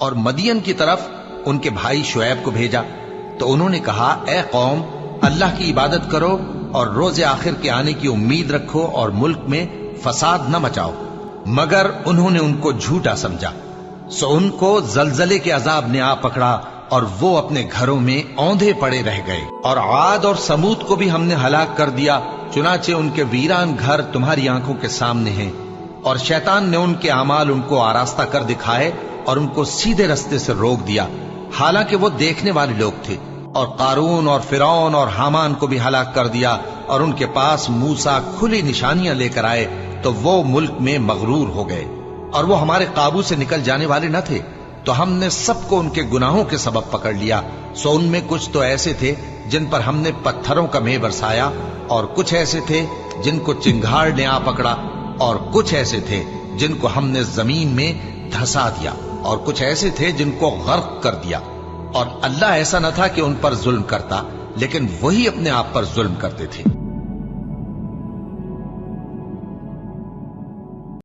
اور مدین کی طرف ان کے بھائی شعیب کو بھیجا تو انہوں نے کہا، اے قوم، اللہ کی عبادت کرو اور روز آخر کے آنے کی امید رکھو اور ملک میں فساد نہ مچاؤ۔ مگر انہوں نے ان کو جھوٹا سمجھا، سو ان کو زلزلے کے عذاب نے آ پکڑا اور وہ اپنے گھروں میں اوندھے پڑے رہ گئے۔ اور عاد اور سمود کو بھی ہم نے ہلاک کر دیا، چنانچہ ان کے ویران گھر تمہاری آنکھوں کے سامنے ہیں، اور شیطان نے ان کے اعمال ان کو آراستہ کر دکھائے اور ان کو سیدھے رستے سے روک دیا، حالانکہ وہ دیکھنے والے لوگ تھے۔ اور قارون اور فرعون اور حامان کو بھی ہلاک کر دیا، اور ان کے پاس موسیٰ کھلی نشانیاں لے کر آئے تو وہ ملک میں مغرور ہو گئے، اور وہ ہمارے قابو سے نکل جانے والے نہ تھے، تو ہم نے سب کو ان کے گناہوں کے سبب پکڑ لیا۔ سو ان میں کچھ تو ایسے تھے جن پر ہم نے پتھروں کا مے برسایا، اور کچھ ایسے تھے جن کو چنگھاڑ نے آ پکڑا، اور کچھ ایسے تھے جن کو ہم نے زمین میں دھسا دیا، اور کچھ ایسے تھے جن کو غرق کر دیا۔ اور اللہ ایسا نہ تھا کہ ان پر ظلم کرتا، لیکن وہی اپنے آپ پر ظلم کرتے تھے۔